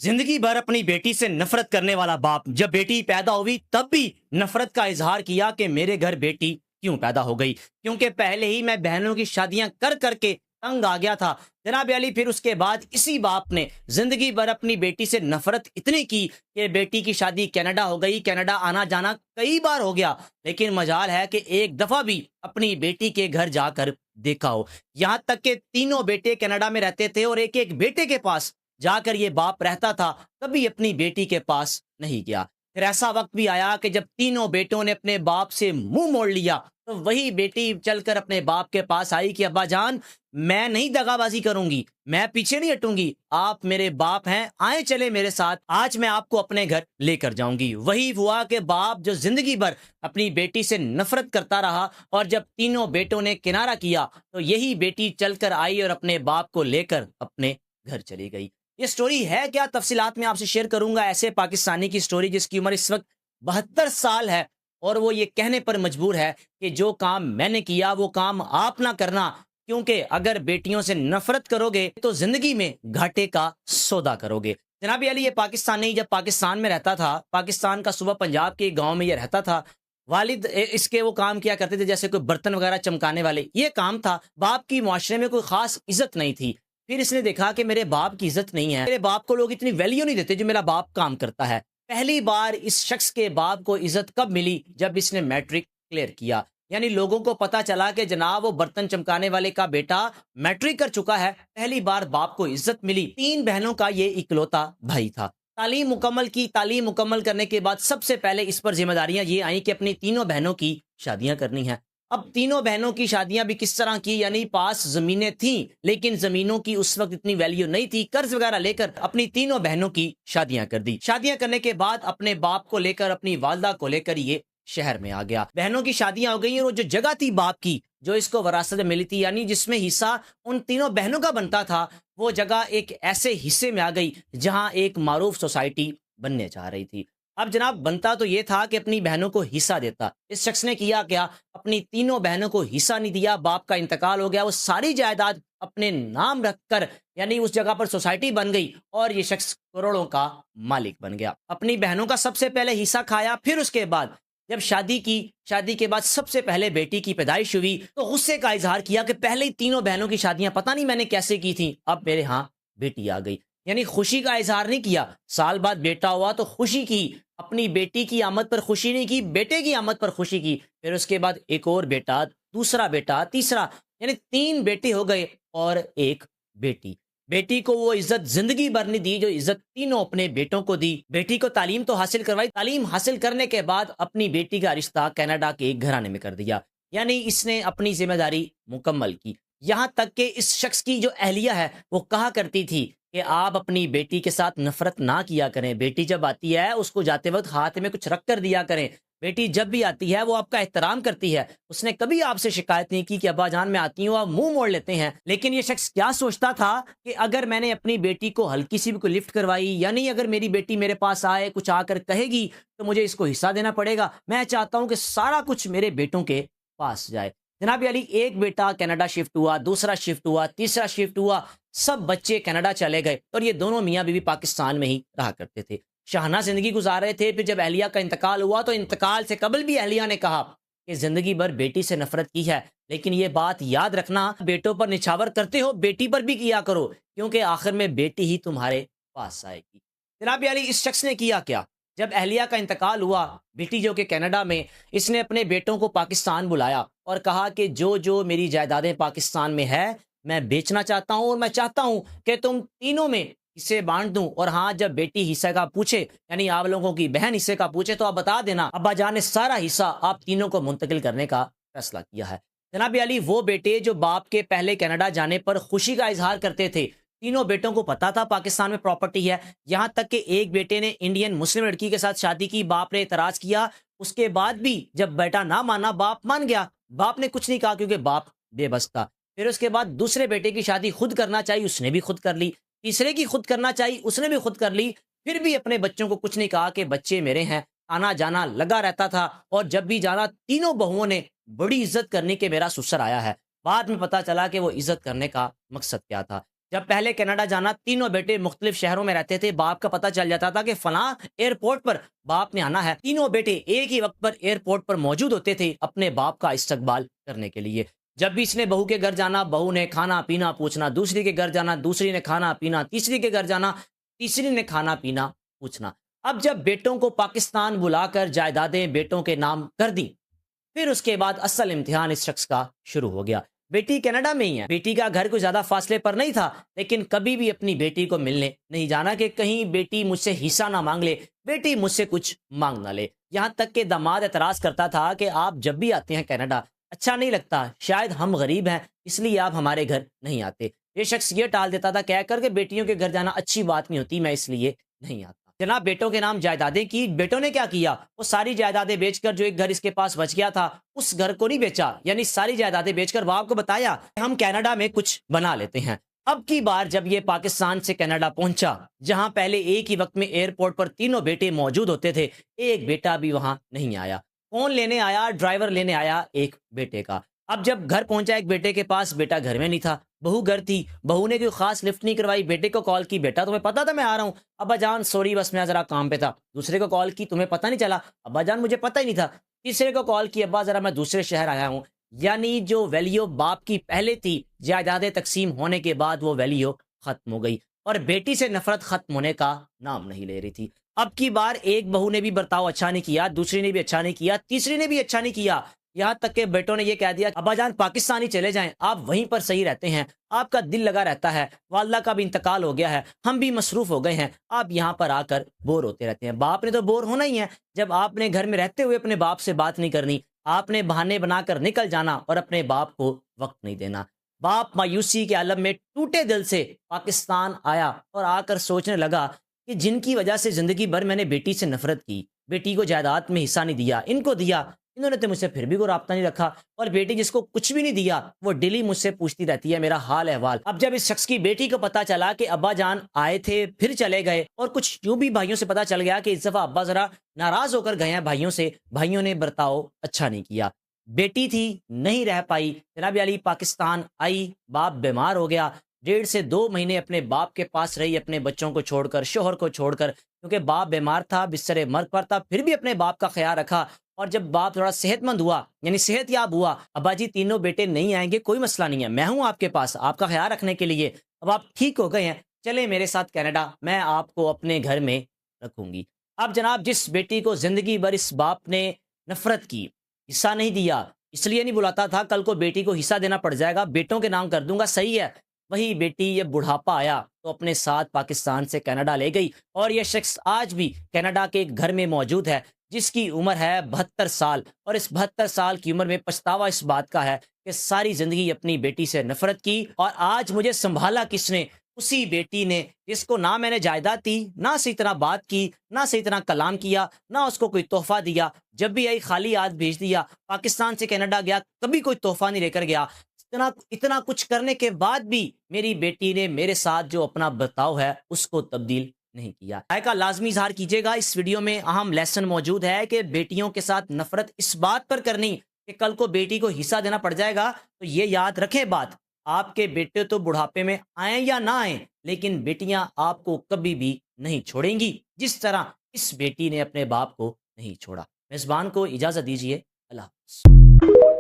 زندگی بھر اپنی بیٹی سے نفرت کرنے والا باپ جب بیٹی پیدا ہوئی تب بھی نفرت کا اظہار کیا کہ میرے گھر بیٹی کیوں پیدا ہو گئی، کیونکہ پہلے ہی میں بہنوں کی شادیاں کر کر کے تنگ آ گیا تھا جناب علی۔ پھر اس کے بعد اسی باپ نے زندگی بھر اپنی بیٹی سے نفرت اتنی کی کہ بیٹی کی شادی کینیڈا ہو گئی، کینیڈا آنا جانا کئی بار ہو گیا، لیکن مجال ہے کہ ایک دفعہ بھی اپنی بیٹی کے گھر جا کر دیکھا ہو۔ یہاں تک کہ تینوں بیٹے کینیڈا میں رہتے تھے اور ایک ایک بیٹے کے پاس جا کر یہ باپ رہتا تھا، کبھی اپنی بیٹی کے پاس نہیں گیا۔ پھر ایسا وقت بھی آیا کہ جب تینوں بیٹوں نے اپنے باپ سے منہ موڑ لیا تو وہی بیٹی چل کر اپنے باپ کے پاس آئی کہ ابا جان، میں نہیں دغا بازی کروں گی، میں پیچھے نہیں ہٹوں گی، آپ میرے باپ ہیں، آئیں چلے میرے ساتھ، آج میں آپ کو اپنے گھر لے کر جاؤں گی۔ وہی ہوا کہ باپ جو زندگی بھر اپنی بیٹی سے نفرت کرتا رہا اور جب تینوں بیٹوں نے کنارہ کیا تو یہی بیٹی چل کر آئی اور اپنے باپ کو لے کر اپنے گھر چلی گئی۔ یہ سٹوری ہے کیا، تفصیلات میں آپ سے شیئر کروں گا۔ ایسے پاکستانی کی سٹوری جس کی عمر اس وقت 72 سال ہے اور وہ یہ کہنے پر مجبور ہے کہ جو کام میں نے کیا وہ کام آپ نہ کرنا، کیونکہ اگر بیٹیوں سے نفرت کرو گے تو زندگی میں گھاٹے کا سودا کرو گے۔ جناب علی، یہ پاکستانی جب پاکستان میں رہتا تھا، پاکستان کا صوبہ پنجاب کے گاؤں میں یہ رہتا تھا، والد اس کے وہ کام کیا کرتے تھے جیسے کوئی برتن وغیرہ چمکانے والے، یہ کام تھا۔ باپ کی معاشرے میں کوئی خاص عزت نہیں تھی۔ پھر اس نے دیکھا کہ میرے باپ کی عزت نہیں ہے، میرے باپ کو لوگ اتنی ویلیو نہیں دیتے جو میرا باپ کام کرتا ہے۔ پہلی بار اس شخص کے باپ کو عزت کب ملی؟ جب اس نے میٹرک کلیئر کیا، یعنی لوگوں کو پتا چلا کہ جناب وہ برتن چمکانے والے کا بیٹا میٹرک کر چکا ہے۔ پہلی بار باپ کو عزت ملی۔ 3 بہنوں کا یہ اکلوتا بھائی تھا۔ تعلیم مکمل کی، تعلیم مکمل کرنے کے بعد سب سے پہلے اس پر ذمہ داریاں یہ آئیں کہ اپنی تینوں بہنوں کی شادیاں کرنی ہیں۔ اب تینوں بہنوں کی شادیاں بھی کس طرح کی، یعنی پاس زمینیں تھیں لیکن زمینوں کی اس وقت اتنی ویلیو نہیں تھی، قرض وغیرہ لے کر اپنی تینوں بہنوں کی شادیاں کر دی۔ شادیاں کرنے کے بعد اپنے باپ کو لے کر، اپنی والدہ کو لے کر یہ شہر میں آ گیا۔ بہنوں کی شادیاں ہو گئی اور وہ جو جگہ تھی باپ کی جو اس کو وراثت میں ملی تھی، یعنی جس میں حصہ ان تینوں بہنوں کا بنتا تھا، وہ جگہ ایک ایسے حصے میں آ گئی جہاں ایک معروف سوسائٹی بننے چاہ رہی تھی۔ اب جناب بنتا تو یہ تھا کہ اپنی بہنوں کو حصہ دیتا، اس شخص نے کیا کیا، اپنی تینوں بہنوں کو حصہ نہیں دیا۔ باپ کا انتقال ہو گیا، وہ ساری جائیداد اپنے نام رکھ کر، یعنی اس جگہ پر سوسائٹی بن گئی اور یہ شخص کروڑوں کا مالک بن گیا۔ اپنی بہنوں کا سب سے پہلے حصہ کھایا، پھر اس کے بعد جب شادی کی، شادی کے بعد سب سے پہلے بیٹی کی پیدائش ہوئی تو غصے کا اظہار کیا کہ پہلے ہی تینوں بہنوں کی شادیاں پتہ نہیں میں نے کیسے کی تھیں، اب میرے ہاں بیٹی آ گئی۔ یعنی خوشی کا اظہار نہیں کیا، سال بعد بیٹا ہوا تو خوشی کی، اپنی بیٹی کی آمد پر خوشی نہیں کی، بیٹے کی آمد پر خوشی کی۔ پھر اس کے بعد ایک اور بیٹا، دوسرا بیٹا، تیسرا، یعنی 3 بیٹے ہو گئے اور ایک بیٹی۔ بیٹی کو وہ عزت زندگی بھر نہیں دی جو عزت تینوں اپنے بیٹوں کو دی۔ بیٹی کو تعلیم تو حاصل کروائی، تعلیم حاصل کرنے کے بعد اپنی بیٹی کا رشتہ کینیڈا کے ایک گھرانے میں کر دیا، یعنی اس نے اپنی ذمہ داری مکمل کی۔ یہاں تک کہ اس شخص کی جو اہلیہ ہے وہ کہا کرتی تھی کہ آپ اپنی بیٹی کے ساتھ نفرت نہ کیا کریں، بیٹی جب آتی ہے اس کو جاتے وقت ہاتھ میں کچھ رکھ کر دیا کریں، بیٹی جب بھی آتی ہے وہ آپ کا احترام کرتی ہے۔ اس نے کبھی آپ سے شکایت نہیں کی کہ ابا جان میں آتی ہوں آپ منہ موڑ لیتے ہیں۔ لیکن یہ شخص کیا سوچتا تھا کہ اگر میں نے اپنی بیٹی کو ہلکی سی بھی کوئی لفٹ کروائی، یعنی اگر میری بیٹی میرے پاس آئے کچھ آ کر کہے گی تو مجھے اس کو حصہ دینا پڑے گا، میں چاہتا ہوں کہ سارا کچھ میرے بیٹوں کے پاس جائے۔ جناب علی، ایک بیٹا کینیڈا شفٹ ہوا، دوسرا شفٹ ہوا، تیسرا شفٹ ہوا، سب بچے کینیڈا چلے گئے اور یہ دونوں میاں بیوی پاکستان میں ہی رہا کرتے تھے، شاہانہ زندگی گزار رہے تھے۔ پھر جب اہلیہ کا انتقال ہوا تو انتقال سے قبل بھی اہلیہ نے کہا کہ زندگی بھر بیٹی سے نفرت کی ہے، لیکن یہ بات یاد رکھنا، بیٹوں پر نچھاور کرتے ہو بیٹی پر بھی کیا کرو، کیونکہ آخر میں بیٹی ہی تمہارے پاس آئے گی۔ جناب علی، اس شخص نے کیا کیا، جب اہلیہ کا انتقال ہوا، بیٹی جو کہ کینیڈا میں، اس نے اپنے بیٹوں کو پاکستان بلایا اور کہا کہ جو جو میری جائیدادیں پاکستان میں ہے میں بیچنا چاہتا ہوں اور میں چاہتا ہوں کہ تم تینوں میں حصے بانٹ دوں، اور ہاں جب بیٹی حصے کا پوچھے، یعنی آپ لوگوں کی بہن حصے کا پوچھے تو آپ بتا دینا ابا جان نے سارا حصہ آپ تینوں کو منتقل کرنے کا فیصلہ کیا ہے۔ جناب علی، وہ بیٹے جو باپ کے پہلے کینیڈا جانے پر خوشی کا اظہار کرتے تھے، تینوں بیٹوں کو پتا تھا پاکستان میں پراپرٹی ہے، یہاں تک کہ ایک بیٹے نے انڈین مسلم لڑکی کے ساتھ شادی کی، باپ نے اعتراض کیا، اس کے بعد بھی جب بیٹا نہ مانا باپ مان گیا، باپ نے کچھ نہیں کہا کیونکہ باپ بے بس تھا۔ پھر اس کے بعد دوسرے بیٹے کی شادی خود کرنا چاہیے، اس نے بھی خود کر لی، تیسرے کی خود کرنا چاہیے، اس نے بھی خود کر لی، پھر بھی اپنے بچوں کو کچھ نہیں کہا کہ بچے میرے ہیں۔ آنا جانا لگا رہتا تھا اور جب بھی جانا تینوں بہوؤں نے بڑی عزت کرنی کہ میرا سسر آیا ہے۔ بعد میں پتا چلا کہ وہ عزت کرنے کا مقصد کیا تھا۔ جب پہلے کینیڈا جانا تینوں بیٹے مختلف شہروں میں رہتے تھے، باپ کا پتہ چل جاتا تھا کہ فلاں ایئرپورٹ پر باپ نے آنا ہے، تینوں بیٹے ایک ہی وقت پر ایئرپورٹ پر موجود ہوتے تھے اپنے باپ کا استقبال کرنے کے لیے۔ جب بھی اس نے بہو کے گھر جانا، بہو نے کھانا پینا پوچھنا، دوسری کے گھر جانا، دوسری نے کھانا پینا، تیسری کے گھر جانا، تیسری نے کھانا پینا پوچھنا۔ اب جب بیٹوں کو پاکستان بلا کر جائیدادیں بیٹوں کے نام کر دیں، پھر اس کے بعد اصل امتحان اس شخص کا شروع ہو گیا۔ بیٹی کینیڈا میں ہی ہے، بیٹی کا گھر کوئی زیادہ فاصلے پر نہیں تھا، لیکن کبھی بھی اپنی بیٹی کو ملنے نہیں جانا کہ کہیں بیٹی مجھ سے حصہ نہ مانگ لے، بیٹی مجھ سے کچھ مانگ نہ لے۔ یہاں تک کہ داماد اعتراض کرتا تھا کہ آپ جب بھی آتے ہیں کینیڈا اچھا نہیں لگتا، شاید ہم غریب ہیں اس لیے آپ ہمارے گھر نہیں آتے۔ یہ شخص یہ ٹال دیتا تھا کہہ کر کہ بیٹیوں کے گھر جانا اچھی بات نہیں ہوتی، میں اس لیے نہیں آتا۔ جناب بیٹوں کے نام جائیدادیں کی، بیٹوں نے کیا کیا؟ وہ ساری جائیدادیں بیچ کر جو ایک گھر اس کے پاس بچ گیا تھا اس گھر کو نہیں بیچا، یعنی ساری جائیدادیں بیچ کر باپ کو بتایا کہ ہم کینیڈا میں کچھ بنا لیتے ہیں۔ اب کی بار جب یہ پاکستان سے کینیڈا پہنچا، جہاں پہلے ایک ہی وقت میں ایئرپورٹ پر تینوں بیٹے موجود ہوتے تھے، ایک بیٹا بھی وہاں نہیں آیا۔ کون لینے آیا؟ ڈرائیور لینے آیا ایک بیٹے کا۔ اب جب گھر پہنچا ایک بیٹے کے پاس، بیٹا گھر میں نہیں تھا، بہو گھر تھی، بہو نے کوئی خاص لفٹ نہیں کروائی، بیٹے کو کال کی، بیٹا تمہیں پتا تھا میں آ رہا ہوں؟ ابا جان سوری بس میں ذرا کام پہ تھا۔ دوسرے کو کال کی، تمہیں پتہ نہیں چلا؟ ابا جان مجھے پتہ ہی نہیں تھا۔ تیسرے کو کال کی، ابا ذرا میں دوسرے شہر آیا ہوں۔ یعنی جو ویلیو باپ کی پہلے تھی، جائیدادیں تقسیم ہونے کے بعد وہ ویلیو ختم ہو گئی اور بیٹی سے نفرت ختم ہونے کا نام نہیں لے رہی تھی۔ اب کی بار ایک بہو نے بھی برتاؤ اچھا نہیں کیا، دوسری نے بھی اچھا نہیں کیا، تیسری نے بھی اچھا نہیں کیا، یہاں تک کہ بیٹوں نے یہ کہہ دیا ابا جان پاکستانی چلے جائیں، آپ وہیں پر صحیح رہتے ہیں، آپ کا دل لگا رہتا ہے، والدہ کا بھی انتقال ہو گیا ہے، ہم بھی مصروف ہو گئے ہیں، آپ یہاں پر آ کر بور ہوتے رہتے ہیں۔ باپ نے تو بور ہونا ہی ہے، جب آپ نے گھر میں رہتے ہوئے اپنے باپ سے بات نہیں کرنی، آپ نے بہانے بنا کر نکل جانا اور اپنے باپ کو وقت نہیں دینا۔ باپ مایوسی کے عالم میں ٹوٹے دل سے پاکستان آیا اور آ کر سوچنے لگا کہ جن کی وجہ سے زندگی بھر میں نے بیٹی سے نفرت کی، بیٹی کو جائیداد میں حصہ نہیں دیا، ان کو دیا، انہوں نے تو مجھ سے پھر بھی کوئی رابطہ نہیں رکھا، اور بیٹی جس کو کچھ بھی نہیں دیا وہ ڈیلی مجھ سے پوچھتی رہتی ہے میرا حال احوال۔ اب جب اس شخص کی بیٹی کو پتا چلا کہ ابا جان آئے تھے پھر چلے گئے، اور کچھ یوں بھی بھائیوں سے پتا چل گیا کہ اس دفعہ ابا ذرا ناراض ہو کر گئے ہیں بھائیوں سے، بھائیوں نے برتاؤ اچھا نہیں کیا، بیٹی تھی نہیں رہ پائی، جناب علی پاکستان آئی، باپ بیمار ہو گیا، 1.5 سے 2 مہینے اپنے باپ کے پاس رہی، اپنے بچوں کو چھوڑ کر، شوہر کو چھوڑ کر، کیونکہ باپ بیمار تھا، بستر مرگ پر تھا، پھر بھی اپنے باپ کا خیال رکھا۔ اور جب باپ تھوڑا صحت مند ہوا، یعنی صحت یاب ہوا، ابا جی تینوں بیٹے نہیں آئیں گے کوئی مسئلہ نہیں ہے، میں ہوں آپ کے پاس آپ کا خیال رکھنے کے لیے، اب آپ ٹھیک ہو گئے ہیں، چلے میرے ساتھ کینیڈا، میں آپ کو اپنے گھر میں رکھوں گی۔ اب جناب جس بیٹی کو زندگی بھر اس باپ نے نفرت کی، حصہ نہیں دیا، اس لیے نہیں بلاتا تھا کل کو بیٹی کو حصہ دینا پڑ جائے گا، بیٹوں کے نام کر دوں گا، صحیح ہے، وہی بیٹی یہ بڑھاپا آیا تو اپنے ساتھ پاکستان سے کینیڈا لے گئی، اور یہ شخص آج بھی کینیڈا کے ایک گھر میں موجود ہے جس کی عمر ہے 72 سال، اور اس 72 سال کی عمر میں پچھتاوا اس بات کا ہے کہ ساری زندگی اپنی بیٹی سے نفرت کی، اور آج مجھے سنبھالا کس نے؟ اسی بیٹی نے، جس کو نہ میں نے جائیداد دی، نہ صحیح طرح بات کی، نہ صحیح طرح کلام کیا، نہ اس کو کوئی تحفہ دیا، جب بھی آئی خالی ہاتھ بھیج دیا، پاکستان سے کینیڈا گیا کبھی کوئی تحفہ نہیں لے کر گیا۔ اتنا کچھ کرنے کے بعد بھی میری بیٹی نے میرے ساتھ جو اپنا برتاؤ ہے اس کو تبدیل نہیں کیا۔ رائے کا لازمی اظہار کیجیے گا۔ اس ویڈیو میں اہم لیسن موجود ہے کہ بیٹیوں کے ساتھ نفرت اس بات پر کرنی کہ کل کو بیٹی کو حصہ دینا پڑ جائے گا، تو یہ یاد رکھیں بات، آپ کے بیٹے تو بڑھاپے میں آئیں یا نہ آئیں، لیکن بیٹیاں آپ کو کبھی بھی نہیں چھوڑیں گی، جس طرح اس بیٹی نے اپنے باپ کو نہیں چھوڑا۔ میزبان کو اجازت دیجیے، اللہ حافظ۔